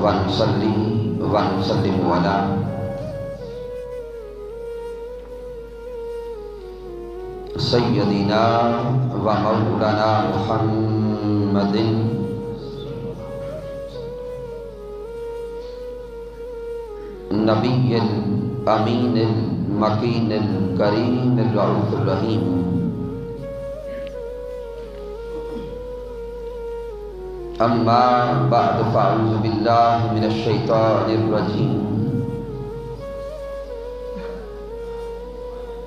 ونصلي ونسلم على سيدنا ومولانا محمد نبي الأمين المكين الكريم الرؤوف الرحيم. أما بعد فأعوذ بالله من الشيطان الرجيم.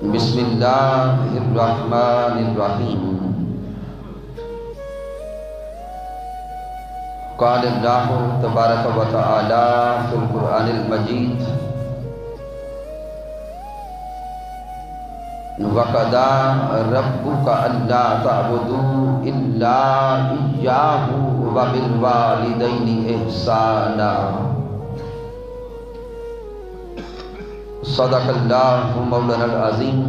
بسم الله الرحمن الرحيم. قال الله تبارك وتعالى في القرآن المجيد: وَقَضَىٰ رَبُّكَ أَلَّا تَعْبُدُوا إِلَّا إِيَّاهُ وَبِالْوَالِدَيْنِ إِحْسَانًا. صدق اللہ مولانا العظیم.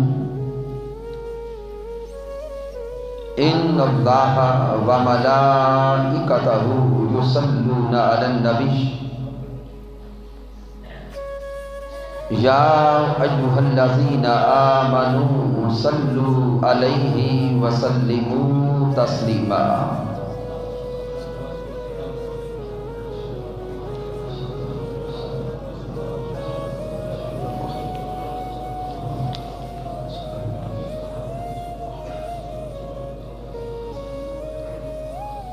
ان اللہ وملائکتہ یصلون علی النبی یا ایھا الذین آمنوا صلوا علیہ وسلموا تسلیما.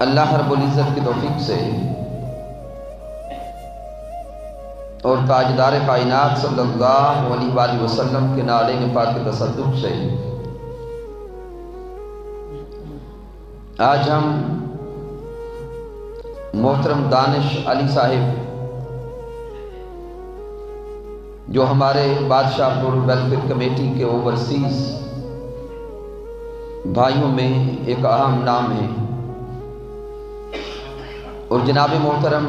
اللہ رب العزت کی توفیق سے اور تاجدار کائنات صلی اللہ علیہ وآلہ وسلم کے نعرے پاک کے تصدق سے آج ہم محترم دانش علی صاحب جو ہمارے بادشاہ پور ویلفیئر کمیٹی کے اوورسیز بھائیوں میں ایک اہم نام ہے، اور جناب محترم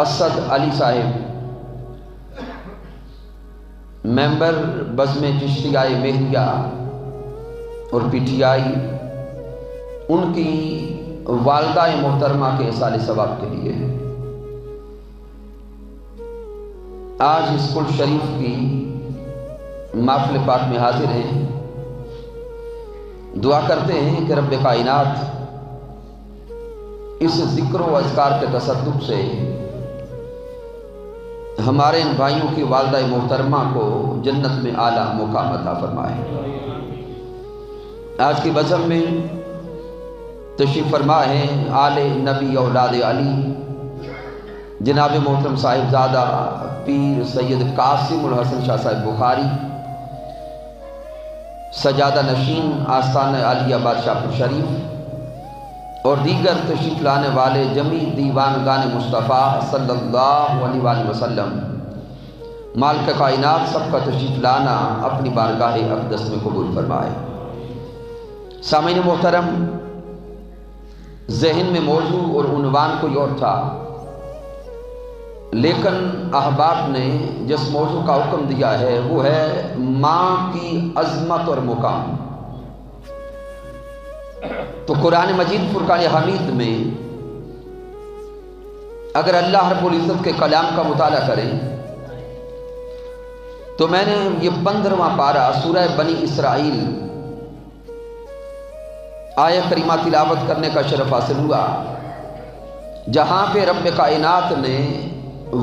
اسد علی صاحب ممبر بزم چشتیہ مہدیہ اور پی ٹی آئی، ان کی والدہ محترمہ کے اصال ثواب کے لیے آج اسکول شریف کی محفل پاک میں حاضر ہیں. دعا کرتے ہیں کہ رب کائنات اس ذکر و اذکار کے تصدق سے ہمارے ان بھائیوں کی والدہ محترمہ کو جنت میں اعلیٰ مقام عطا فرمائے. آج کی بزم میں تشریف فرما ہے آل نبی اولاد علی جناب محترم صاحبزادہ پیر سید قاسم الحسن شاہ صاحب بخاری، سجادہ نشین آستانہ عالیہ بادشاہ پور شریف، اور دیگر تشریف لانے والے جمیع دیوانگان مصطفیٰ صلی اللہ علیہ وآلہ وسلم. مالک کائنات سب کا تشریف لانا اپنی بارگاہ اقدس میں قبول فرمائے. سامعین محترم، ذہن میں موضوع اور عنوان کوئی اور تھا، لیکن احباب نے جس موضوع کا حکم دیا ہے وہ ہے ماں کی عظمت اور مقام. تو قرآن مجید فرقان حمید میں اگر اللہ رب العزت کے کلام کا مطالعہ کریں تو میں نے یہ 15واں پارہ سورہ بنی اسرائیل آیہ کریمہ تلاوت کرنے کا شرف حاصل ہوا، جہاں پہ رب کائنات نے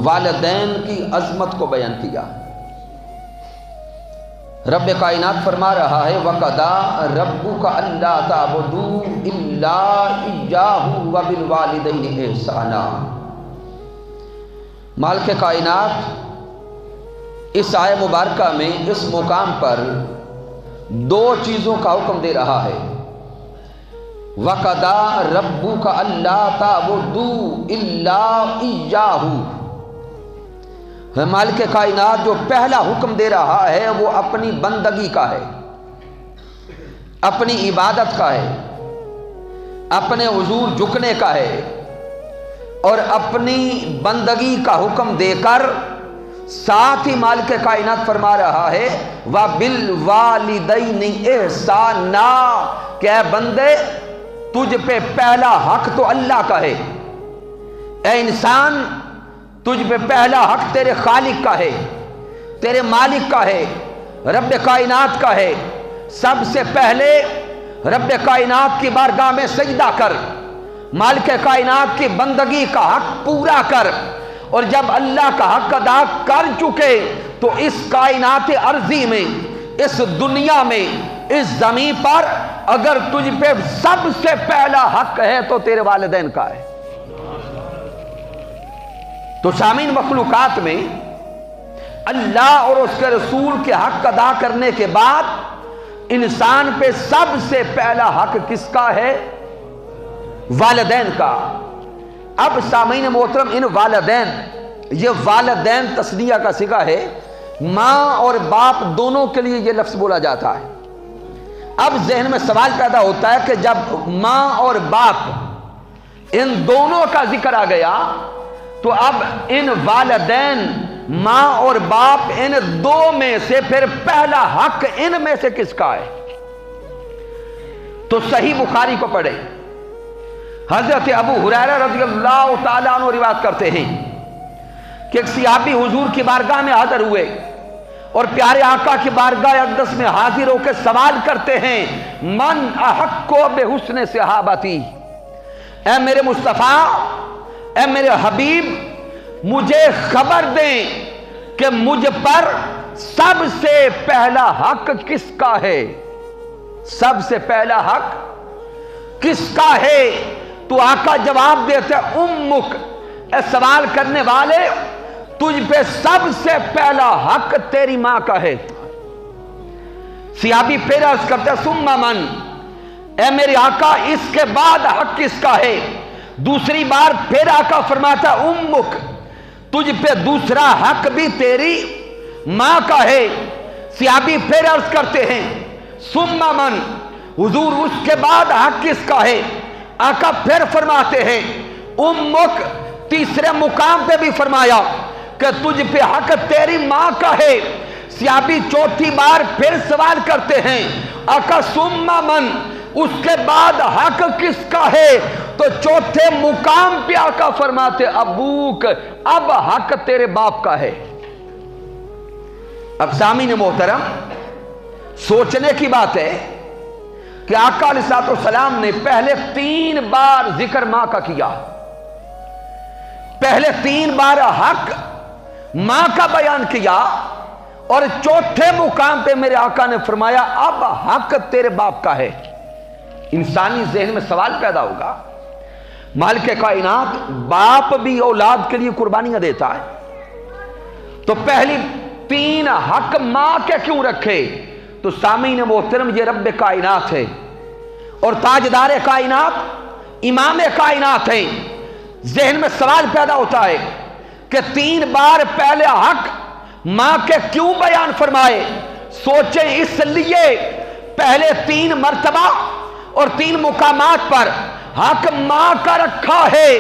والدین کی عظمت کو بیان کیا. رب کائنات فرما رہا ہے وَقَضَىٰ رَبُّكَ أَلَّا تَعْبُدُوا إِلَّا إِيَّاهُ وَبِالْوَالِدَيْنِ إِحْسَانًا. مالک کائنات اس آیہ مبارکہ میں اس مقام پر دو چیزوں کا حکم دے رہا ہے. وَقَضَىٰ رَبُّكَ أَلَّا تَعْبُدُوا إِلَّا إِيَّاهُ. مالک کائنات جو پہلا حکم دے رہا ہے وہ اپنی بندگی کا ہے، اپنی عبادت کا ہے، اپنے حضور جھکنے کا ہے، اور اپنی بندگی کا حکم دے کر ساتھ ہی مالک کائنات فرما رہا ہے وَبِالْوَالِدَيْنِ إِحْسَانًا، کہ اے بندے تجھ پہ پہلا حق تو اللہ کا ہے، اے انسان، تجھ پہ پہلا حق تیرے خالق کا ہے، تیرے مالک کا ہے، رب کائنات کا ہے۔ سب سے پہلے رب کائنات کی بارگاہ میں سجدہ کر، مالک کائنات کی بندگی کا حق پورا کر، اور جب اللہ کا حق ادا کر چکے تو اس کائنات ارضی میں، اس دنیا میں، اس زمین پر اگر تجھ پہ سب سے پہلا حق ہے تو تیرے والدین کا ہے۔ تو سامعین، مخلوقات میں اللہ اور اس کے رسول کے حق ادا کرنے کے بعد انسان پہ سب سے پہلا حق کس کا ہے؟ والدین کا۔ اب سامعین محترم، ان والدین، یہ والدین تثنیہ کا صیغہ ہے، ماں اور باپ دونوں کے لیے یہ لفظ بولا جاتا ہے۔ اب ذہن میں سوال پیدا ہوتا ہے کہ جب ماں اور باپ ان دونوں کا ذکر آ گیا تو اب ان والدین، ماں اور باپ، ان دو میں سے پھر پہلا حق ان میں سے کس کا ہے؟ تو صحیح بخاری کو پڑھے، حضرت ابو ہریرہ رضی اللہ تعالیٰ عنہ روایت کرتے ہیں کہ ایک صحابی حضور کی بارگاہ میں حاضر ہوئے اور پیارے آقا کی بارگاہ اقدس میں حاضر ہو کے سوال کرتے ہیں، من احق بحسن صحابتی، اے میرے مصطفیٰ، اے میرے حبیب، مجھے خبر دیں کہ مجھ پر سب سے پہلا حق کس کا ہے؟ سب سے پہلا حق کس کا ہے؟ تو آقا جواب دیتے ہیں، امک، اے سوال کرنے والے، تجھ پہ سب سے پہلا حق تیری ماں کا ہے۔ صحابی پھر عرض کرتے ہیں، ثم من، اے میرے آقا اس کے بعد حق کس کا ہے؟ دوسری بار پھر آقا فرماتا ہے، امک، تجھ پہ دوسرا حق بھی تیری ماں کا ہے۔ صحابی پھر عرض کرتے ہیں، ثم من، حضور اس کے بعد حق کس کا ہے؟ آقا پھر فرماتے ہیں، امک، تیسرے مقام پہ بھی فرمایا کہ تجھ پہ حق تیری ماں کا ہے۔ صحابی چوتھی بار پھر سوال کرتے ہیں، آقا ثم من، اس کے بعد حق کس کا ہے؟ تو چوتھے مقام پہ آقا فرماتے، ابوک، اب حق تیرے باپ کا ہے۔ اب سامعین محترم، سوچنے کی بات ہے کہ آقا علیہ السلام نے پہلے 3 بار ذکر ماں کا کیا، پہلے 3 بار حق ماں کا بیان کیا، اور چوتھے مقام پہ میرے آقا نے فرمایا اب حق تیرے باپ کا ہے۔ انسانی ذہن میں سوال پیدا ہوگا، مالک کائنات باپ بھی اولاد کے لیے قربانیاں دیتا ہے، تو پہلی 3 حق ماں کے کیوں رکھے؟ تو سامعین محترم، یہ رب کائنات ہے اور تاجدار کائنات، امام کائنات ہے۔ ذہن میں سوال پیدا ہوتا ہے کہ 3 بار پہلے حق ماں کے کیوں بیان فرمائے؟ سوچیں، اس لیے پہلے 3 مرتبہ اور 3 مقامات پر حق ماں کا رکھا ہے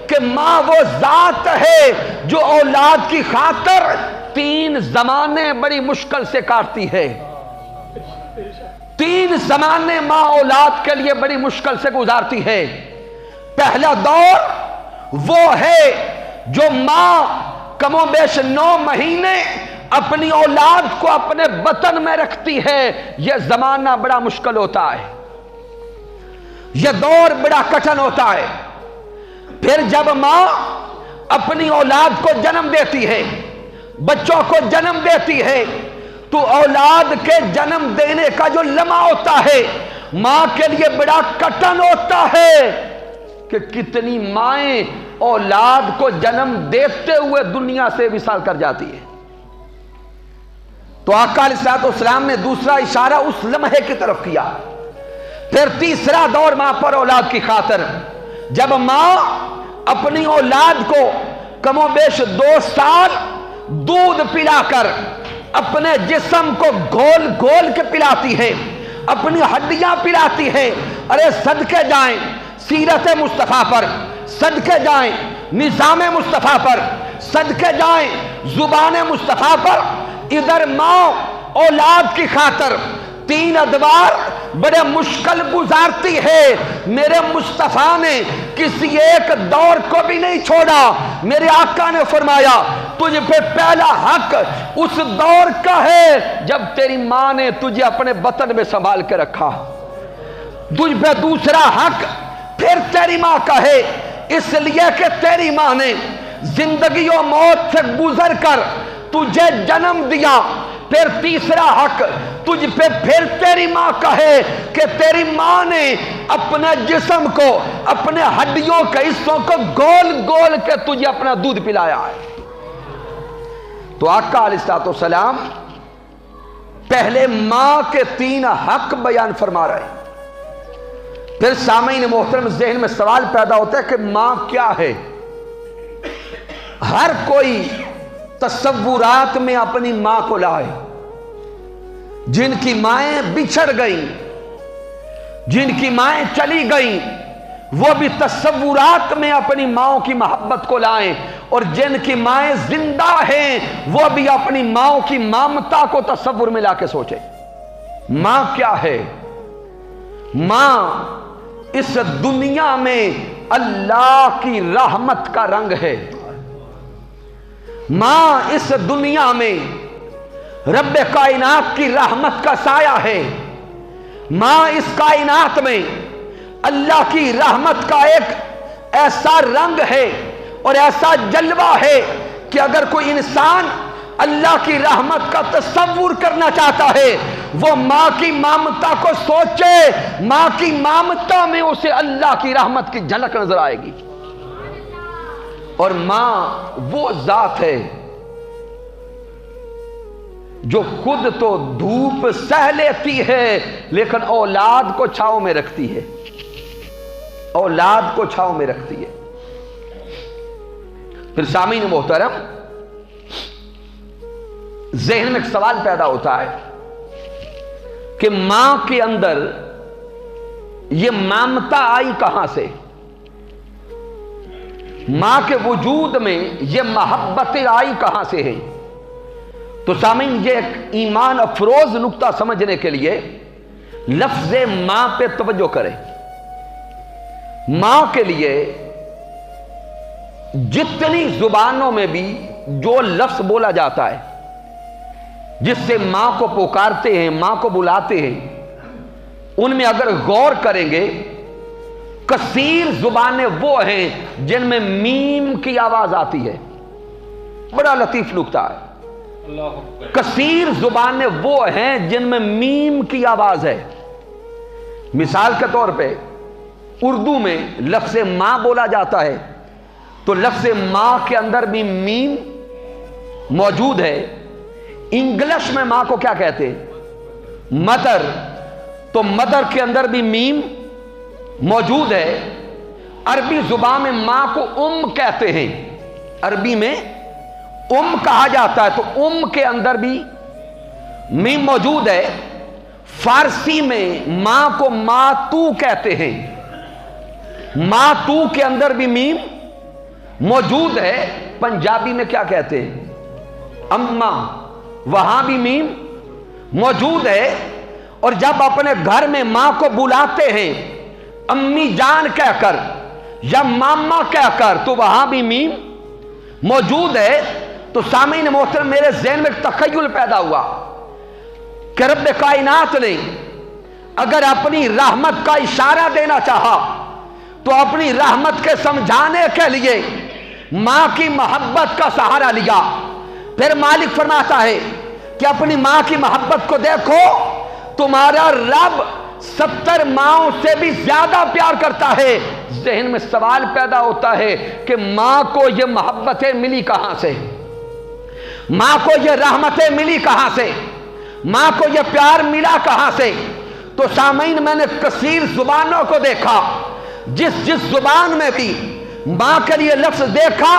کہ ماں وہ ذات ہے جو اولاد کی خاطر 3 زمانے بڑی مشکل سے کاٹتی ہے۔ 3 زمانے ماں اولاد کے لیے بڑی مشکل سے گزارتی ہے۔ پہلا دور وہ ہے جو ماں کم و بیش 9 مہینے اپنی اولاد کو اپنے بطن میں رکھتی ہے، یہ زمانہ بڑا مشکل ہوتا ہے، یہ دور بڑا کٹھن ہوتا ہے۔ پھر جب ماں اپنی اولاد کو جنم دیتی ہے، بچوں کو جنم دیتی ہے، تو اولاد کے جنم دینے کا جو لمحہ ہوتا ہے ماں کے لیے بڑا کٹھن ہوتا ہے کہ کتنی مائیں اولاد کو جنم دیتے ہوئے دنیا سے وصال کر جاتی ہے۔ تو آقا علیہ السلام نے دوسرا اشارہ اس لمحے کی طرف کیا۔ پھر تیسرا دور ماں پر اولاد کی خاطر، جب ماں اپنی اولاد کو کم و بیش 2 سال دودھ پلا کر اپنے جسم کو گھول گھول کے پلاتی ہے، اپنی ہڈیاں پلاتی ہے۔ ارے صدقے جائیں سیرت مصطفیٰ پر، صدقے جائیں نظام مصطفیٰ پر، صدقے جائیں زبان مصطفیٰ پر۔ ادھر ماں اولاد کی خاطر 3 ادوار بڑے مشکل گزارتی ہے، میرے مصطفیٰ نے کسی ایک دور کو بھی نہیں چھوڑا۔ میرے آقا نے فرمایا تجھ پہ پہلا حق اس دور کا ہے جب تیری ماں نے تجھے اپنے بطن میں سنبھال کے رکھا، تجھ پہ دوسرا حق پھر تیری ماں کا ہے، اس لیے کہ تیری ماں نے زندگی و موت سے گزر کر تجھے جنم دیا۔ پھر تیسرا حق تجھ پہ پھر تیری ماں کا ہے کہ تیری ماں نے اپنے جسم کو، اپنے ہڈیوں کے حصوں کو گول گول کے تجھے اپنا دودھ پلایا ہے۔ تو آقا علیہ السلام پہلے ماں کے 3 حق بیان فرما رہے ہیں۔ پھر سامعین محترم ذہن میں سوال پیدا ہوتا ہے کہ ماں کیا ہے؟ ہر کوئی تصورات میں اپنی ماں کو لائے، جن کی مائیں بچھڑ گئیں، جن کی مائیں چلی گئیں، وہ بھی تصورات میں اپنی ماں کی محبت کو لائیں، اور جن کی مائیں زندہ ہیں وہ بھی اپنی ماں کی مامتا کو تصور میں لا کے سوچیں۔ ماں کیا ہے؟ ماں اس دنیا میں اللہ کی رحمت کا رنگ ہے، ماں اس دنیا میں رب کائنات کی رحمت کا سایہ ہے، ماں اس کائنات میں اللہ کی رحمت کا ایک ایسا رنگ ہے اور ایسا جلوہ ہے کہ اگر کوئی انسان اللہ کی رحمت کا تصور کرنا چاہتا ہے وہ ماں کی مامتا کو سوچے، ماں کی مامتا میں اسے اللہ کی رحمت کی جھلک نظر آئے گی۔ اور ماں وہ ذات ہے جو خود تو دھوپ سہ لیتی ہے لیکن اولاد کو چھاؤں میں رکھتی ہے، اولاد کو چھاؤں میں رکھتی ہے۔ پھر سامعین محترم ذہن میں ایک سوال پیدا ہوتا ہے کہ ماں کے اندر یہ مامتا آئی کہاں سے؟ ماں کے وجود میں یہ محبتیں آئی کہاں سے ہیں؟ تو سامعین یہ ایک ایمان افروز نقطہ سمجھنے کے لیے لفظ ماں پہ توجہ کریں۔ ماں کے لیے جتنی زبانوں میں بھی جو لفظ بولا جاتا ہے جس سے ماں کو پکارتے ہیں، ماں کو بلاتے ہیں، ان میں اگر غور کریں گے کثیر زبانیں وہ ہیں جن میں میم کی آواز آتی ہے۔ بڑا لطیف نکتہ ہے، کثیر زبانیں وہ ہیں جن میں میم کی آواز ہے۔ مثال کے طور پہ اردو میں لفظ ماں بولا جاتا ہے تو لفظ ماں کے اندر بھی میم موجود ہے۔ انگلش میں ماں کو کیا کہتے ہیں؟ مدر، تو مدر کے اندر بھی میم موجود ہے۔ عربی زبان میں ماں کو ام کہتے ہیں، عربی میں ام کہا جاتا ہے تو ام کے اندر بھی میم موجود ہے۔ فارسی میں ماں کو ماتو کہتے ہیں، ماتو کے اندر بھی میم موجود ہے۔ پنجابی میں کیا کہتے ہیں؟ اماں، وہاں بھی میم موجود ہے۔ اور جب اپنے گھر میں ماں کو بلاتے ہیں امی جان کہہ کر یا ماما کہہ کر تو وہاں بھی میم موجود ہے۔ تو سامعین محترم میرے ذہن میں ایک تخیل پیدا ہوا کہ رب کائنات نے اگر اپنی رحمت کا اشارہ دینا چاہا تو اپنی رحمت کے سمجھانے کے لیے ماں کی محبت کا سہارا لیا۔ پھر مالک فرماتا ہے کہ اپنی ماں کی محبت کو دیکھو، تمہارا رب 70 ماؤں سے بھی زیادہ پیار کرتا ہے۔ ذہن میں سوال پیدا ہوتا ہے کہ ماں کو یہ محبتیں ملی کہاں سے؟ ماں کو یہ رحمتیں ملی کہاں سے؟ ماں کو یہ پیار ملا کہاں سے؟ تو سامعین میں نے کثیر زبانوں کو دیکھا، جس زبان میں بھی ماں کے لیے لفظ دیکھا،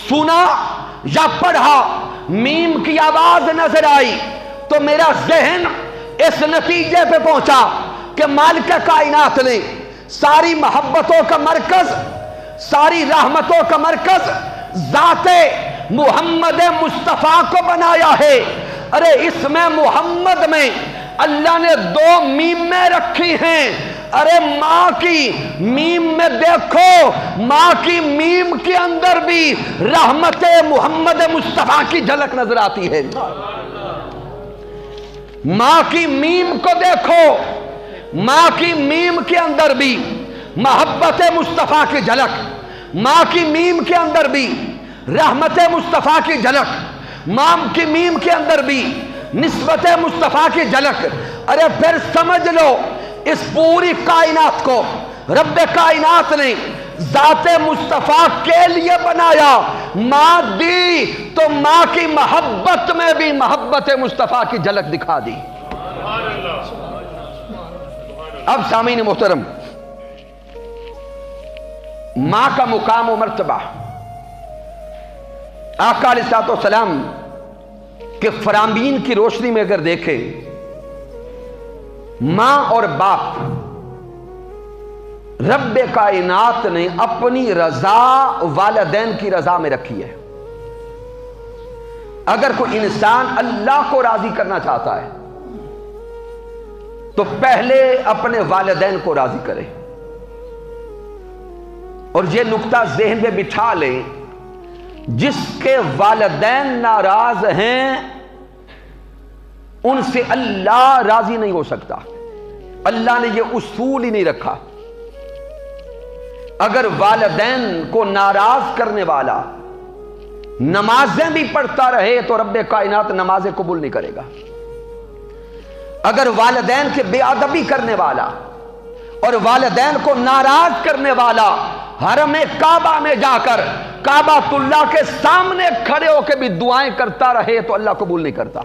سنا یا پڑھا، میم کی آواز نظر آئی تو میرا ذہن اس نتیجے پہ پہنچا کہ مالک کائنات نے ساری محبتوں کا مرکز، ساری رحمتوں کا مرکز ذات محمد مصطفیٰ کو بنایا ہے۔ ارے اس میں محمد میں اللہ نے دو میمیں رکھی ہیں. ارے ماں کی میم میں دیکھو، ماں کی میم کے اندر بھی رحمت محمد مصطفیٰ کی جھلک نظر آتی ہے. ماں کی میم کو دیکھو، ماں کی میم کے اندر بھی محبت مصطفیٰ کی جھلک، ماں کی میم کے اندر بھی رحمت مصطفیٰ کی جھلک، ماں کی میم کے اندر بھی نسبت مصطفیٰ کی جھلک. ارے پھر سمجھ لو اس پوری کائنات کو رب کائنات نے ذات مصطفیٰ کے لیے بنایا. ماں دی تو ماں کی محبت میں بھی محبت مصطفیٰ کی جھلک دکھا دی. اب سامعین محترم، ماں کا مقام و مرتبہ آقا علیہ الصلوۃ والسلام کے فرامین کی روشنی میں اگر دیکھیں، ماں اور باپ رب کائنات نے اپنی رضا والدین کی رضا میں رکھی ہے. اگر کوئی انسان اللہ کو راضی کرنا چاہتا ہے تو پہلے اپنے والدین کو راضی کرے. اور یہ نقطہ ذہن میں بٹھا لیں، جس کے والدین ناراض ہیں ان سے اللہ راضی نہیں ہو سکتا. اللہ نے یہ اصول ہی نہیں رکھا. اگر والدین کو ناراض کرنے والا نمازیں بھی پڑھتا رہے تو رب کائنات نمازیں قبول نہیں کرے گا. اگر والدین کے بے ادبی کرنے والا اور والدین کو ناراض کرنے والا حرم کعبہ میں جا کر کعبۃ اللہ کے سامنے کھڑے ہو کے بھی دعائیں کرتا رہے تو اللہ قبول نہیں کرتا.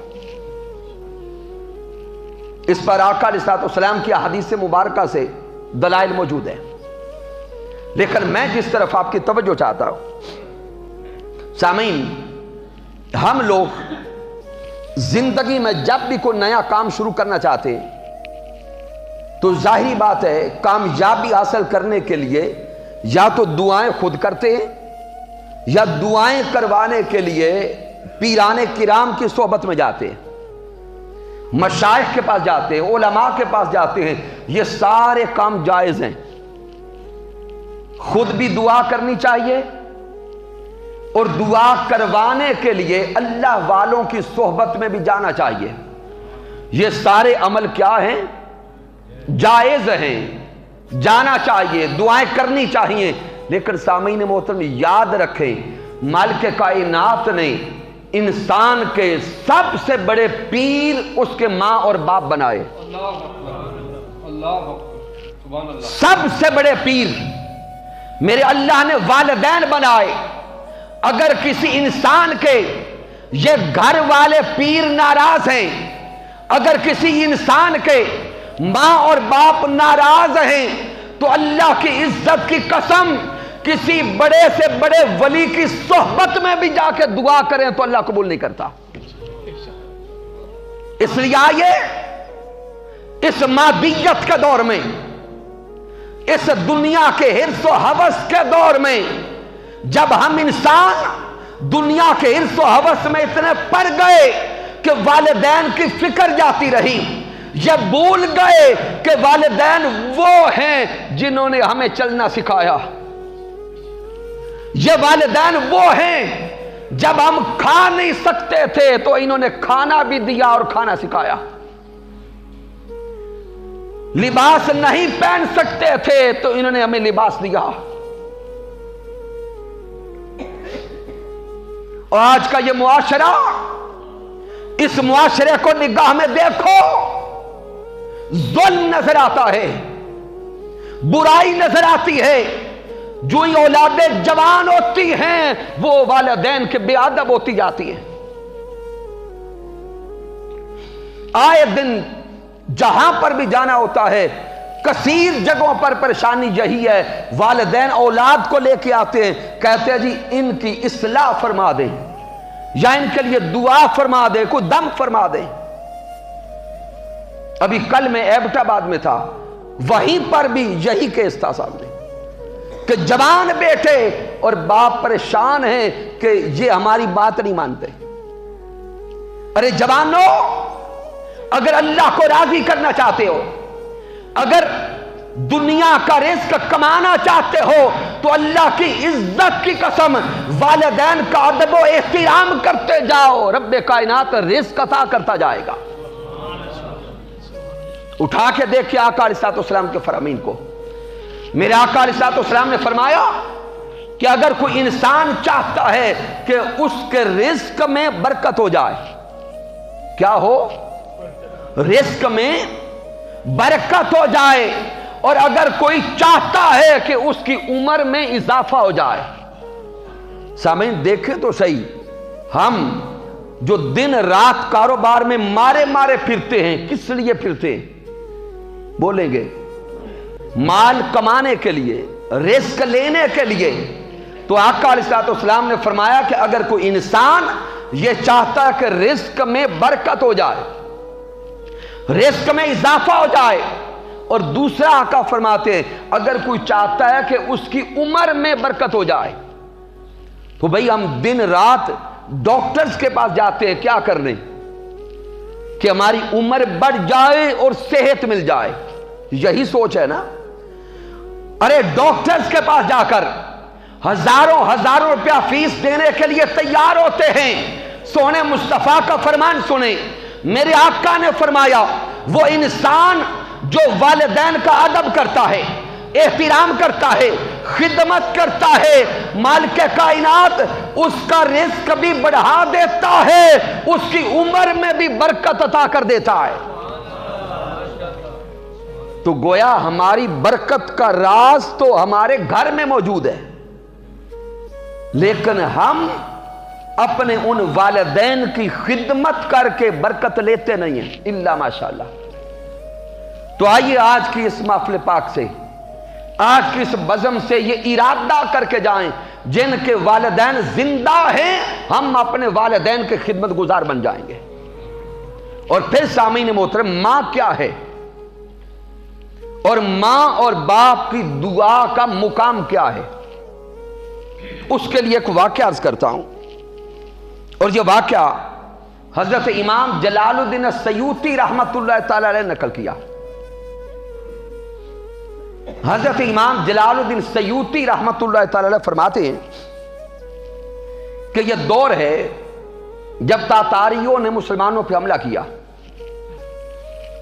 اس پر آقا علیہ الصلوۃ والسلام کی حدیث مبارکہ سے دلائل موجود ہیں، لیکن میں جس طرف آپ کی توجہ چاہتا ہوں، سامعین، ہم لوگ زندگی میں جب بھی کوئی نیا کام شروع کرنا چاہتے تو ظاہری بات ہے کامیابی حاصل کرنے کے لیے یا تو دعائیں خود کرتے ہیں یا دعائیں کروانے کے لیے پیران کرام کی صحبت میں جاتے ہیں، مشائخ کے پاس جاتے ہیں، علماء کے پاس جاتے ہیں. یہ سارے کام جائز ہیں. خود بھی دعا کرنی چاہیے اور دعا کروانے کے لیے اللہ والوں کی صحبت میں بھی جانا چاہیے. یہ سارے عمل کیا ہیں؟ جائز ہیں، جانا چاہیے، دعائیں کرنی چاہیے. لیکن سامعین محترم یاد رکھیں، مالک کائنات نے انسان کے سب سے بڑے پیر اس کے ماں اور باپ بنائے. سب سے بڑے پیر میرے اللہ نے والدین بنائے. اگر کسی انسان کے یہ گھر والے پیر ناراض ہیں، اگر کسی انسان کے ماں اور باپ ناراض ہیں تو اللہ کی عزت کی قسم کسی بڑے سے بڑے ولی کی صحبت میں بھی جا کے دعا کریں تو اللہ قبول نہیں کرتا. اس لیے آئیے اس مادیت کے دور میں، اس دنیا کے حرص و ہوس کے دور میں، جب ہم انسان دنیا کے حرص و ہوس میں اتنے پڑ گئے کہ والدین کی فکر جاتی رہی، یہ بھول گئے کہ والدین وہ ہیں جنہوں نے ہمیں چلنا سکھایا. یہ والدین وہ ہیں جب ہم کھا نہیں سکتے تھے تو انہوں نے کھانا بھی دیا اور کھانا سکھایا. لباس نہیں پہن سکتے تھے تو انہوں نے ہمیں لباس دیا. اور آج کا یہ معاشرہ، اس معاشرے کو نگاہ میں دیکھو، ظلم نظر آتا ہے، برائی نظر آتی ہے. جو ہی اولادیں جوان ہوتی ہیں وہ والدین کے بے ادب ہوتی جاتی ہیں. آئے دن جہاں پر بھی جانا ہوتا ہے کثیر جگہوں پر پریشانی یہی ہے، والدین اولاد کو لے کے آتے ہیں، کہتے ہیں جی ان کی اصلاح فرما دیں یا ان کے لیے دعا فرما دیں، کوئی دم فرما دیں. ابھی کل میں ایبٹ آباد میں تھا، وہیں پر بھی یہی کیس تھا سامنے کہ جوان بیٹے اور باپ پریشان ہیں کہ یہ ہماری بات نہیں مانتے. ارے جوانوں، اگر اللہ کو راضی کرنا چاہتے ہو، اگر دنیا کا رزق کمانا چاہتے ہو تو اللہ کی عزت کی قسم والدین کا ادب و احترام کرتے جاؤ، رب کائنات رزق عطا کرتا جائے گا۔ اٹھا کے دیکھیں آقا علیہ السلام کے فرامین کو۔ میرے آقا علیہ السلام نے فرمایا کہ اگر کوئی انسان چاہتا ہے کہ اس کے رزق میں برکت ہو جائے، کیا ہو؟ رزق میں برکت ہو جائے، اور اگر کوئی چاہتا ہے کہ اس کی عمر میں اضافہ ہو جائے۔ سامعین دیکھیں تو صحیح، ہم جو دن رات کاروبار میں مارے پھرتے ہیں، کس لیے پھرتے ہیں؟ بولیں گے مال کمانے کے لیے، رزق لینے کے لیے۔ تو آقا علیہ السلام نے فرمایا کہ اگر کوئی انسان یہ چاہتا ہے کہ رزق میں برکت ہو جائے، رزق میں اضافہ ہو جائے، اور دوسرا آقا فرماتے ہیں اگر کوئی چاہتا ہے کہ اس کی عمر میں برکت ہو جائے، تو بھئی ہم دن رات ڈاکٹرز کے پاس جاتے ہیں کیا کرنے؟ کہ ہماری عمر بڑھ جائے اور صحت مل جائے، یہی سوچ ہے نا؟ ارے ڈاکٹرز کے پاس جا کر ہزاروں روپیہ فیس دینے کے لیے تیار ہوتے ہیں۔ سونے مصطفیٰ کا فرمان سنیں، میرے آقا نے فرمایا وہ انسان جو والدین کا ادب کرتا ہے، احترام کرتا ہے، خدمت کرتا ہے، مالک کائنات اس کا رزق بھی بڑھا دیتا ہے، اس کی عمر میں بھی برکت عطا کر دیتا ہے۔ تو گویا ہماری برکت کا راز تو ہمارے گھر میں موجود ہے، لیکن ہم اپنے ان والدین کی خدمت کر کے برکت لیتے نہیں ہیں الا ماشاءاللہ۔ تو آئیے آج کی اس محفل پاک سے، آج کی اس بزم سے یہ ارادہ کر کے جائیں جن کے والدین زندہ ہیں ہم اپنے والدین کے خدمت گزار بن جائیں گے۔ اور پھر سامعین محترم، ماں کیا ہے اور ماں اور باپ کی دعا کا مقام کیا ہے، اس کے لیے ایک واقعہ عرض کرتا ہوں۔ اور یہ واقعہ حضرت امام جلال الدین السیوطی رحمت اللہ تعالی علیہ نقل کیا۔ حضرت امام جلال الدین السیوطی رحمت اللہ تعالی علیہ فرماتے ہیں کہ یہ دور ہے جب تاتاریوں نے مسلمانوں پہ حملہ کیا۔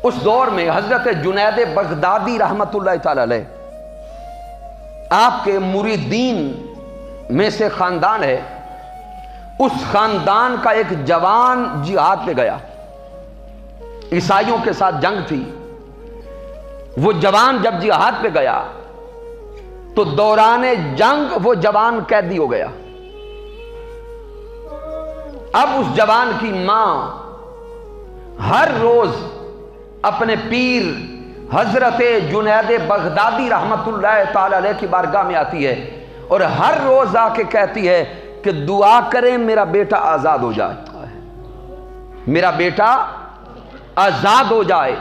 اس دور میں حضرت جنید بغدادی رحمت اللہ تعالی علیہ آپ کے مریدین میں سے خاندان ہے، اس خاندان کا ایک جوان جہاد پہ گیا، عیسائیوں کے ساتھ جنگ تھی۔ وہ جوان جب جہاد پہ گیا تو دوران جنگ وہ جوان قیدی ہو گیا۔ اب اس جوان کی ماں ہر روز اپنے پیر حضرت جنید بغدادی رحمت اللہ تعالی علیہ کی بارگاہ میں آتی ہے اور ہر روز آ کے کہتی ہے کہ دعا کریں میرا بیٹا آزاد ہو جائے، میرا بیٹا آزاد ہو جائے۔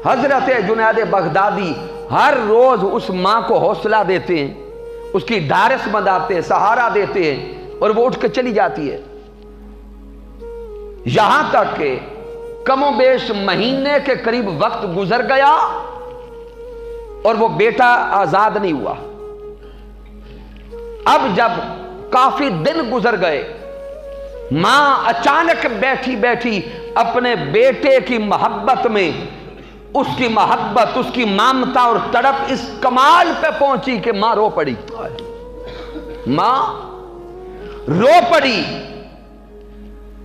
حضرت جنید بغدادی ہر روز اس ماں کو حوصلہ دیتے ہیں، اس کی ڈھارس بندھاتے ہیں، سہارا دیتے ہیں، اور وہ اٹھ کے چلی جاتی ہے۔ یہاں تک کہ کم و بیش مہینے کے قریب وقت گزر گیا اور وہ بیٹا آزاد نہیں ہوا۔ اب جب کافی دن گزر گئے، ماں اچانک بیٹھی بیٹھی اپنے بیٹے کی محبت میں اس کی محبت، اس کی مامتا اور تڑپ اس کمال پہ پہنچی کہ ماں رو پڑی، ماں رو پڑی،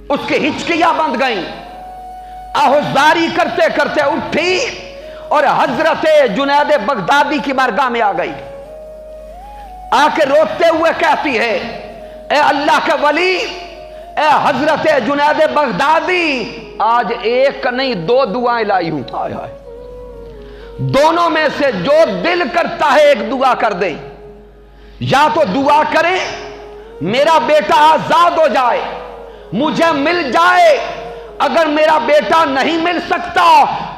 اس کے ہچکیاں بند گئیں، آہوزاری کرتے کرتے اٹھی اور حضرت جنید بغدادی کی بارگاہ میں آ گئی۔ آ کے روتے ہوئے کہتی ہے اے اللہ کے ولی، اے حضرت جنید بغدادی، آج ایک نہیں دو دعائیں لائی ہوں، دونوں میں سے جو دل کرتا ہے ایک دعا کر دیں۔ یا تو دعا کریں میرا بیٹا آزاد ہو جائے، مجھے مل جائے، اگر میرا بیٹا نہیں مل سکتا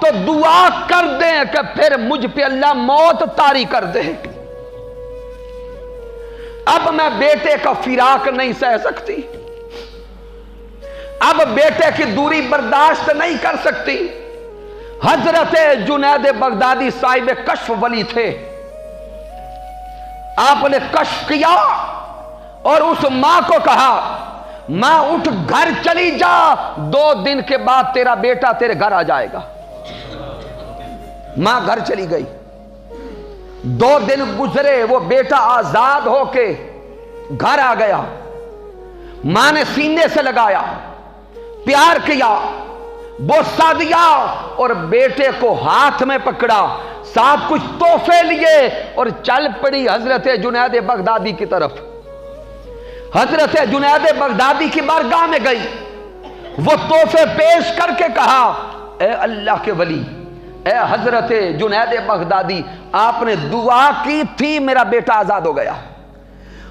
تو دعا کر دیں کہ پھر مجھ پہ اللہ موت طاری کر دے، اب میں بیٹے کا فراق نہیں سہ سکتی، اب بیٹے کی دوری برداشت نہیں کر سکتی، حضرت جنید بغدادی صاحب کشف ولی تھے. آپ نے کشف کیا اور اس ماں کو کہا ماں اٹھ گھر چلی جا, 2 دن کے بعد تیرا بیٹا تیرے گھر آ جائے گا. ماں گھر چلی گئی. 2 دن گزرے, وہ بیٹا آزاد ہو کے گھر آ گیا. ماں نے سینے سے لگایا, پیار کیا, بوسہ دیا اور بیٹے کو ہاتھ میں پکڑا, ساتھ کچھ تحفے لیے اور چل پڑی حضرت جنید بغدادی کی طرف. حضرت جنید بغدادی کی بارگاہ میں گئی, وہ تحفے پیش کر کے کہا اے اللہ کے ولی, اے حضرت جنید بغدادی, آپ نے دعا کی تھی میرا بیٹا آزاد ہو گیا.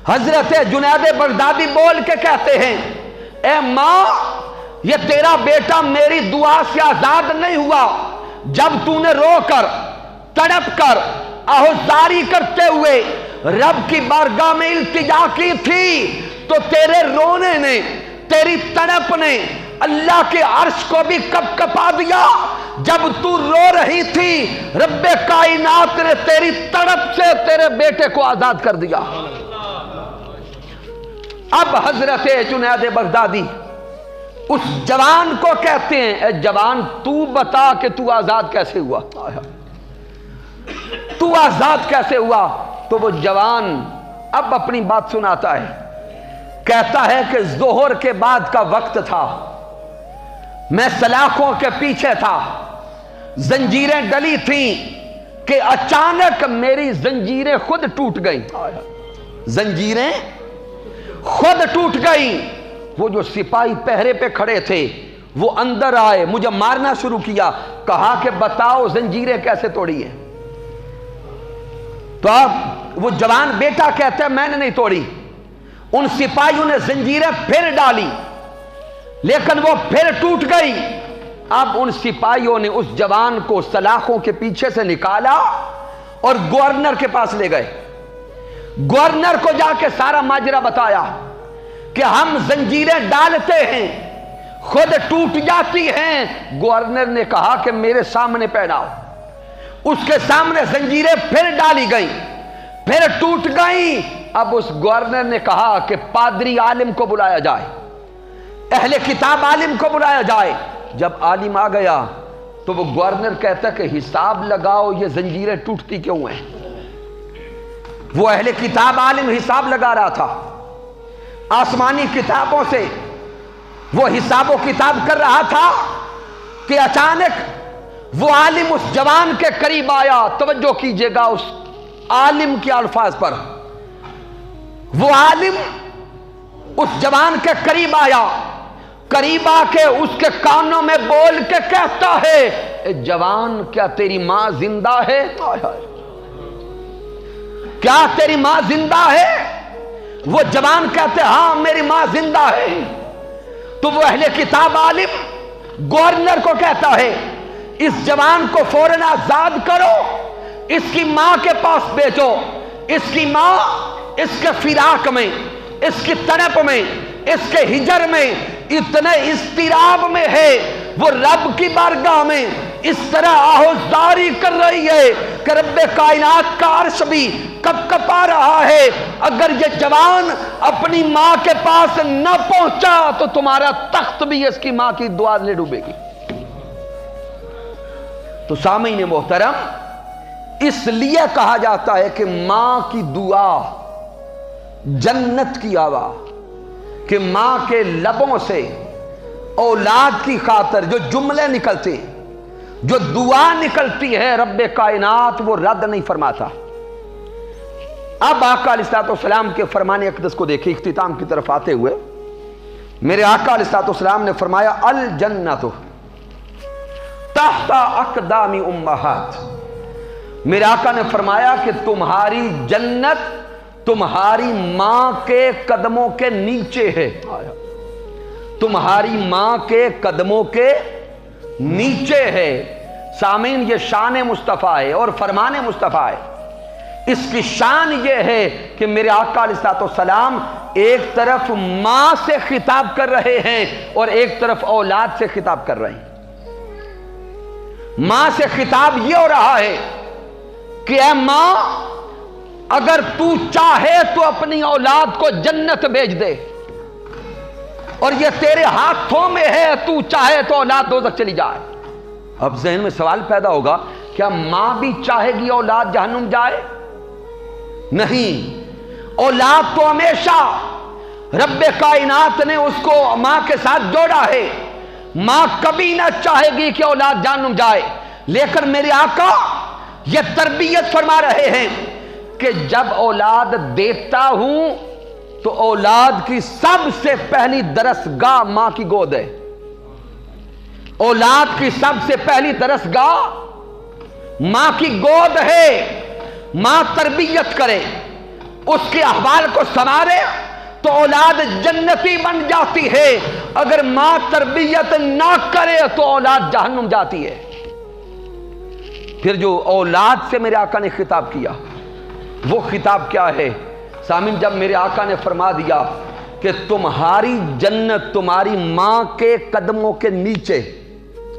حضرت جنید بغدادی بول کے کہتے ہیں اے ماں, یہ تیرا بیٹا میری دعا سے آزاد نہیں ہوا. جب تو نے رو کر تڑپ کر آہوزاری کرتے ہوئے رب کی بارگاہ میں التجا کی تھی تو تیرے رونے نے, تیری تڑپ نے اللہ کے عرش کو بھی کپ کپا دیا. جب تو رو رہی تھی رب کائنات نے تیری تڑپ سے تیرے بیٹے کو آزاد کر دیا. اب حضرت جنید بغدادی اس جوان کو کہتے ہیں اے جوان, تو بتا کہ تو آزاد کیسے ہوا, تو آزاد کیسے ہوا. تو وہ جوان اب اپنی بات سناتا ہے, کہتا ہے کہ ظہر کے بعد کا وقت تھا, میں سلاخوں کے پیچھے تھا, زنجیریں ڈلی تھیں کہ اچانک میری زنجیریں خود ٹوٹ گئیں. زنجیریں خود ٹوٹ گئیں. وہ جو سپاہی پہرے پہ کھڑے تھے وہ اندر آئے, مجھے مارنا شروع کیا. کہا کہ بتاؤ زنجیریں کیسے توڑی ہیں. تو اب وہ جوان بیٹا کہتا ہے میں نے نہیں توڑی. ان سپاہیوں نے زنجیریں پھر ڈالی لیکن وہ پھر ٹوٹ گئی. اب ان سپاہیوں نے اس جوان کو سلاخوں کے پیچھے سے نکالا اور گورنر کے پاس لے گئے. گورنر کو جا کے سارا ماجرا بتایا کہ ہم زنجیریں ڈالتے ہیں خود ٹوٹ جاتی ہیں. گورنر نے کہا کہ میرے سامنے پہناؤ. اس کے سامنے زنجیریں پھر ڈالی گئیں, پھر ٹوٹ گئیں. اب اس گورنر نے کہا کہ پادری عالم کو بلایا جائے, اہل کتاب عالم کو بلایا جائے. جب عالم آ گیا تو وہ گورنر کہتا کہ حساب لگاؤ یہ زنجیریں ٹوٹتی کیوں ہیں. وہ اہل کتاب عالم حساب لگا رہا تھا, آسمانی کتابوں سے وہ حساب و کتاب کر رہا تھا کہ اچانک وہ عالم اس جوان کے قریب آیا. توجہ کیجئے گا اس عالم کے الفاظ پر. وہ عالم اس جوان کے قریب آیا, قریب آ کے اس کے کانوں میں بول کے کہتا ہے اے جوان, کیا تیری ماں زندہ ہے؟ کیا تیری ماں زندہ ہے؟ وہ جوان کہتے ہاں میری ماں زندہ ہے. تو وہ اہل کتاب عالم گورنر کو کہتا ہے اس جوان کو فوراً آزاد کرو, اس کی ماں کے پاس بھیجو. اس کی ماں اس کے فراق میں, اس کی تڑپ میں, اس کے ہجر میں اتنے اضطراب میں ہے, وہ رب کی بارگاہ میں اس طرح آہوزاری کر رہی ہے کہ رب کائنات کا عرش بھی کپ کپا رہا ہے. اگر یہ جوان اپنی ماں کے پاس نہ پہنچا تو تمہارا تخت بھی اس کی ماں کی دعا لے ڈوبے گی. تو سامعین محترم, اس لیے کہا جاتا ہے کہ ماں کی دعا جنت کی آوا, کہ ماں کے لبوں سے اولاد کی خاطر جو جملے نکلتے ہیں, جو دعا نکلتی ہے, رب کائنات وہ رد نہیں فرماتا. اب آقا علیہ الصلوۃ والسلام کے فرمان اقدس کو دیکھیں اختتام کی طرف آتے ہوئے. میرے آقا علیہ الصلوۃ والسلام نے فرمایا الجنت تحت اقدام امہات. میرے آقا نے فرمایا کہ تمہاری جنت تمہاری ماں کے قدموں کے نیچے ہے. تمہاری ماں کے قدموں کے نیچے ہے. سامعین, یہ شان مصطفیٰ ہے اور فرمان مصطفیٰ ہے. اس کی شان یہ ہے کہ میرے آقا علیہ الصلوۃ والسلام ایک طرف ماں سے خطاب کر رہے ہیں اور ایک طرف اولاد سے خطاب کر رہے ہیں. ماں سے خطاب یہ ہو رہا ہے کہ اے ماں، اگر تو چاہے تو اپنی اولاد کو جنت بھیج دے، اور یہ تیرے ہاتھوں میں ہے، تو چاہے تو اولاد دوزخ چلی جائے۔ اب ذہن میں سوال پیدا ہوگا، کیا ماں بھی چاہے گی اولاد جہنم جائے؟ نہیں، اولاد تو ہمیشہ رب کائنات نے اس کو ماں کے ساتھ جوڑا ہے، ماں کبھی نہ چاہے گی کہ اولاد جہنم جائے، لیکن میرے آقا یہ تربیت فرما رہے ہیں کہ جب اولاد دیتا ہوں تو اولاد کی سب سے پہلی درسگاہ ماں کی گود ہے۔ اولاد کی سب سے پہلی درسگاہ ماں کی گود ہے۔ ماں تربیت کرے، اس کے احوال کو سنوارے تو اولاد جنتی بن جاتی ہے، اگر ماں تربیت نہ کرے تو اولاد جہنم جاتی ہے۔ پھر جو اولاد سے میرے آقا نے خطاب کیا، وہ خطاب کیا ہے؟ سامعین، جب میرے آقا نے فرما دیا کہ تمہاری جنت تمہاری ماں کے قدموں کے نیچے،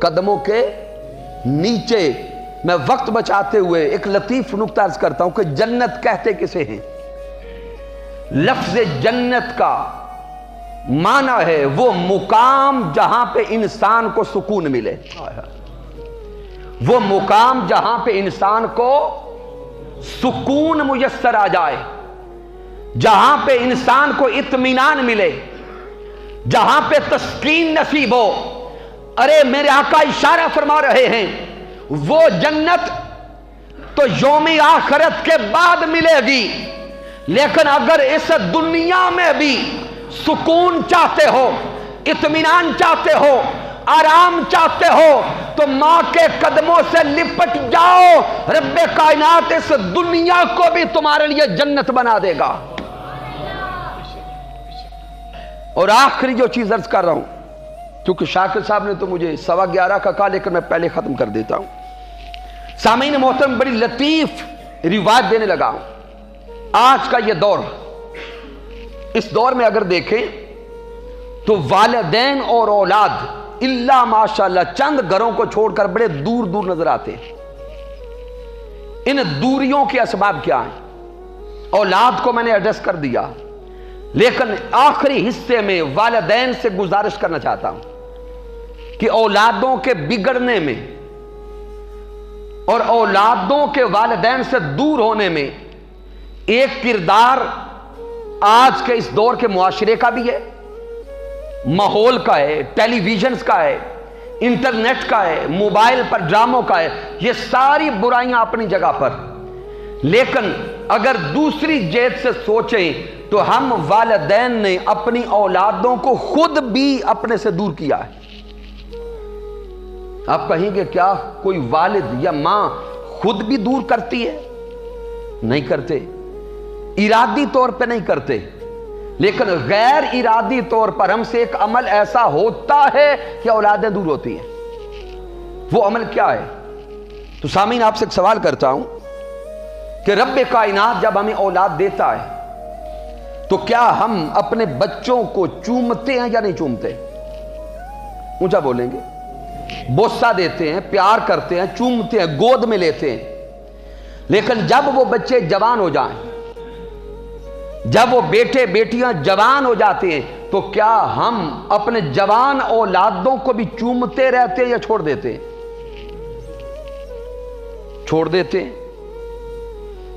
قدموں کے نیچے، میں وقت بچاتے ہوئے ایک لطیف نکتہ عرض کرتا ہوں کہ جنت کہتے کسے ہیں؟ لفظ جنت کا معنی ہے وہ مقام جہاں پہ انسان کو سکون ملے، وہ مقام جہاں پہ انسان کو سکون میسر آ جائے، جہاں پہ انسان کو اطمینان ملے، جہاں پہ تسکین نصیب ہو۔ ارے میرے آقا اشارہ فرما رہے ہیں، وہ جنت تو یوم آخرت کے بعد ملے گی، لیکن اگر اس دنیا میں بھی سکون چاہتے ہو، اطمینان چاہتے ہو، آرام چاہتے ہو تو ماں کے قدموں سے لپٹ جاؤ، رب کائنات اس دنیا کو بھی تمہارے لیے جنت بنا دے گا۔ اور آخری جو چیز عرض کر رہا ہوں، کیونکہ شاکر صاحب نے تو مجھے 11:15 کا کہا، لیکن میں پہلے ختم کر دیتا ہوں۔ سامعین محترم، بڑی لطیف روایت دینے لگا ہوں۔ آج کا یہ دور، اس دور میں اگر دیکھیں تو والدین اور اولاد اللہ ماشاءاللہ چند گھروں کو چھوڑ کر بڑے دور دور نظر آتے ہیں۔ ان دوریوں کے اسباب کیا ہیں؟ اولاد کو میں نے ایڈریس کر دیا، لیکن آخری حصے میں والدین سے گزارش کرنا چاہتا ہوں کہ اولادوں کے بگڑنے میں اور اولادوں کے والدین سے دور ہونے میں ایک کردار آج کے اس دور کے معاشرے کا بھی ہے، ماحول کا ہے، ٹیلی ویژنز کا ہے، انٹرنیٹ کا ہے، موبائل پر ڈراموں کا ہے۔ یہ ساری برائیاں اپنی جگہ پر، لیکن اگر دوسری جہت سے سوچیں تو ہم والدین نے اپنی اولادوں کو خود بھی اپنے سے دور کیا ہے۔ آپ کہیں گے کیا کوئی والد یا ماں خود بھی دور کرتی ہے؟ نہیں کرتے، ارادی طور پہ نہیں کرتے، لیکن غیر ارادی طور پر ہم سے ایک عمل ایسا ہوتا ہے کہ اولادیں دور ہوتی ہیں۔ وہ عمل کیا ہے؟ تو سامعین، آپ سے ایک سوال کرتا ہوں کہ رب کائنات جب ہمیں اولاد دیتا ہے تو کیا ہم اپنے بچوں کو چومتے ہیں یا نہیں چومتے؟ اونچا بولیں گے۔ بوسہ دیتے ہیں، پیار کرتے ہیں، چومتے ہیں، گود میں لیتے ہیں، لیکن جب وہ بچے جوان ہو جائیں، جب وہ بیٹے بیٹیاں جوان ہو جاتے ہیں تو کیا ہم اپنے جوان اولادوں کو بھی چومتے رہتے ہیں یا چھوڑ دیتے ہیں؟ چھوڑ دیتے ہیں۔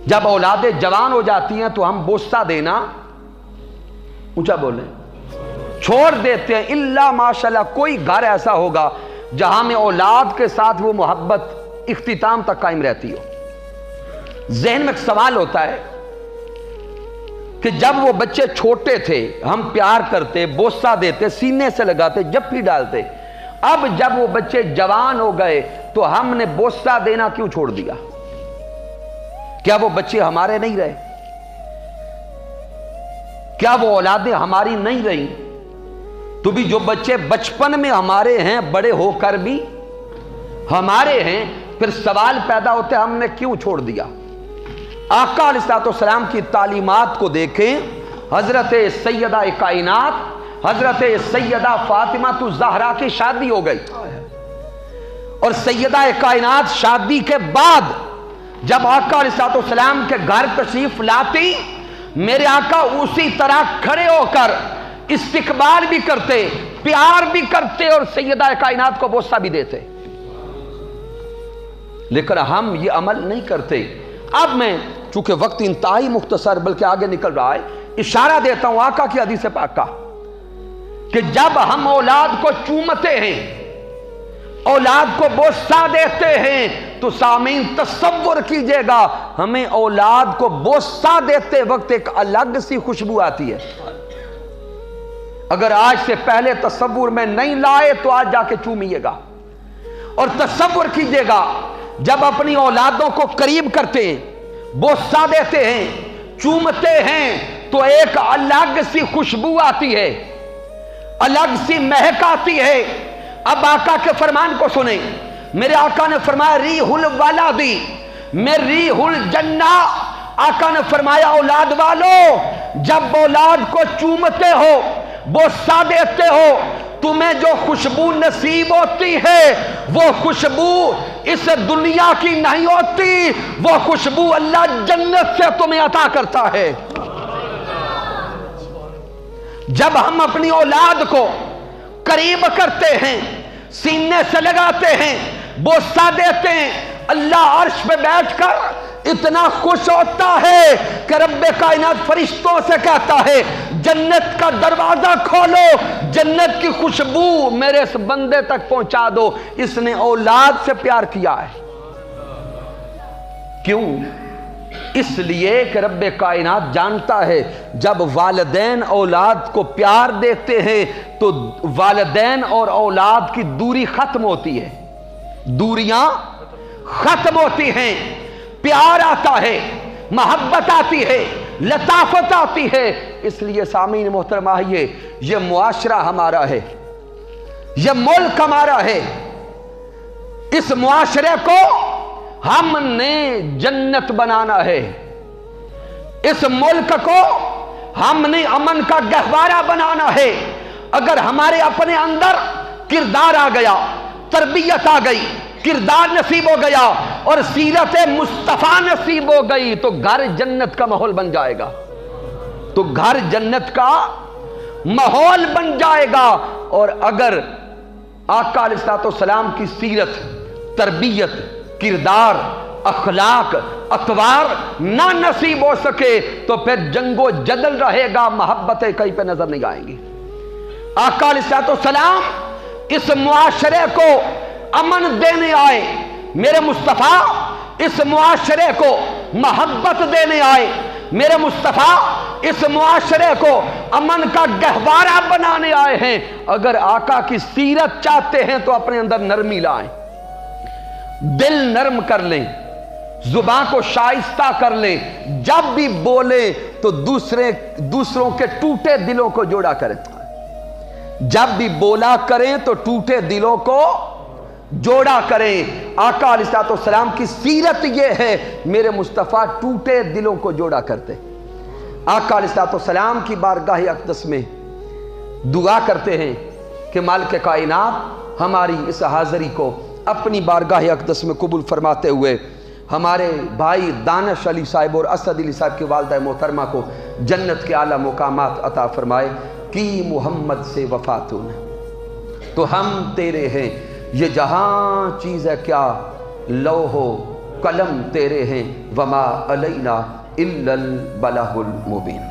جب اولادیں جوان ہو جاتی ہیں تو ہم بوسہ دینا، اونچا بولیں، چھوڑ دیتے ہیں۔ اللہ ماشاءاللہ کوئی گھر ایسا ہوگا جہاں میں اولاد کے ساتھ وہ محبت اختتام تک قائم رہتی ہو۔ ذہن میں ایک سوال ہوتا ہے کہ جب وہ بچے چھوٹے تھے ہم پیار کرتے، بوسہ دیتے، سینے سے لگاتے، جپی ڈالتے، اب جب وہ بچے جوان ہو گئے تو ہم نے بوسہ دینا کیوں چھوڑ دیا؟ کیا وہ بچے ہمارے نہیں رہے؟ کیا وہ اولادیں ہماری نہیں رہی؟ تو بھی جو بچے بچپن میں ہمارے ہیں بڑے ہو کر بھی ہمارے ہیں، پھر سوال پیدا ہوتے ہم نے کیوں چھوڑ دیا؟ آقا علیہ السلام کی تعلیمات کو دیکھیں۔ حضرت سیدہ کائنات حضرت سیدہ فاطمہ الزہرا کی شادی ہو گئی، اور سیدہ کائنات شادی کے بعد جب آقا علیہ السلام کے گھر تشریف لاتی، میرے آقا اسی طرح کھڑے ہو کر استقبال بھی کرتے، پیار بھی کرتے اور سیدہ کائنات کو بوسہ بھی دیتے. لیکن ہم یہ عمل نہیں کرتے. اب میں چونکہ وقت انتہائی مختصر بلکہ آگے نکل رہا ہے، اشارہ دیتا ہوں آقا کی حدیث پاک کا کہ جب ہم اولاد کو چومتے ہیں، اولاد کو بوسہ دیتے ہیں، تو سامعین تصور کیجئے گا ہمیں اولاد کو بوسہ دیتے وقت ایک الگ سی خوشبو آتی ہے. اگر آج سے پہلے تصور میں نہیں لائے تو آج جا کے چومیے گا. اور تصور کیجئے گا جب اپنی اولادوں کو قریب کرتے ہیں، بوسہ دیتے ہیں، چومتے ہیں، تو ایک الگ سی خوشبو آتی ہے، الگ سی مہک آتی ہے. اب آقا کے فرمان کو سنیں. میرے آقا نے فرمایا ریح الولادی میں ریح الجنہ. آقا نے فرمایا اولاد والو، جب اولاد کو چومتے ہو، بوسہ دیتے ہو، تمہیں جو خوشبو نصیب ہوتی ہے وہ خوشبو اس دنیا کی نہیں ہوتی، وہ خوشبو اللہ جنت سے تمہیں عطا کرتا ہے. جب ہم اپنی اولاد کو قریب کرتے ہیں، سینے سے لگاتے ہیں، بوسہ دیتے ہیں، اللہ عرش پہ بیٹھ کر اتنا خوش ہوتا ہے کہ رب کائنات فرشتوں سے کہتا ہے جنت کا دروازہ کھولو، جنت کی خوشبو میرے اس بندے تک پہنچا دو، اس نے اولاد سے پیار کیا ہے. کیوں؟ اس لیے کہ رب کائنات جانتا ہے جب والدین اولاد کو پیار دیتے ہیں تو والدین اور اولاد کی دوری ختم ہوتی ہے، دوریاں ختم ہوتی ہیں، پیار آتا ہے، محبت آتی ہے، لطافت آتی ہے. اس لیے سامعین محترم آئیے، یہ معاشرہ ہمارا ہے، یہ ملک ہمارا ہے، اس معاشرے کو ہم نے جنت بنانا ہے، اس ملک کو ہم نے امن کا گہوارہ بنانا ہے. اگر ہمارے اپنے اندر کردار آ گیا، تربیت آ گئی، کردار نصیب ہو گیا اور سیرت مصطفیٰ نصیب ہو گئی تو گھر جنت کا ماحول بن جائے گا، تو گھر جنت کا ماحول بن جائے گا. اور اگر آقا علیہ السلام کی سیرت، تربیت، کردار، اخلاق، اطوار نہ نصیب ہو سکے تو پھر جنگ و جدل رہے گا، محبتیں کہیں پہ نظر نہیں آئیں گی. آقا علیہ السلام اس معاشرے کو امن دینے آئے، میرے مصطفیٰ اس معاشرے کو محبت دینے آئے، میرے مصطفیٰ اس معاشرے کو امن کا گہوارہ بنانے آئے ہیں. اگر آقا کی سیرت چاہتے ہیں تو اپنے اندر نرمی لائیں، دل نرم کر لیں، زبان کو شائستہ کر لیں، جب بھی بولیں تو دوسروں کے ٹوٹے دلوں کو جوڑا کریں، جب بھی بولا کریں تو ٹوٹے دلوں کو جوڑا کریں. آقا علیہ السلام کی سیرت یہ ہے، میرے مصطفیٰ ٹوٹے دلوں کو جوڑا کرتے. آقا علیہ السلام کی بارگاہ اقدس میں دعا کرتے ہیں کہ مالک کائنات ہماری اس حاضری کو اپنی بارگاہ اقدس میں قبول فرماتے ہوئے ہمارے بھائی دانش علی صاحب اور اسد علی صاحب کی والدہ محترمہ کو جنت کے اعلیٰ مقامات عطا فرمائے. کی محمد سے وفات نے تو ہم تیرے ہیں، یہ جہاں چیز ہے کیا، لوح و قلم تیرے ہیں، وما علینا الا البلاغ المبین.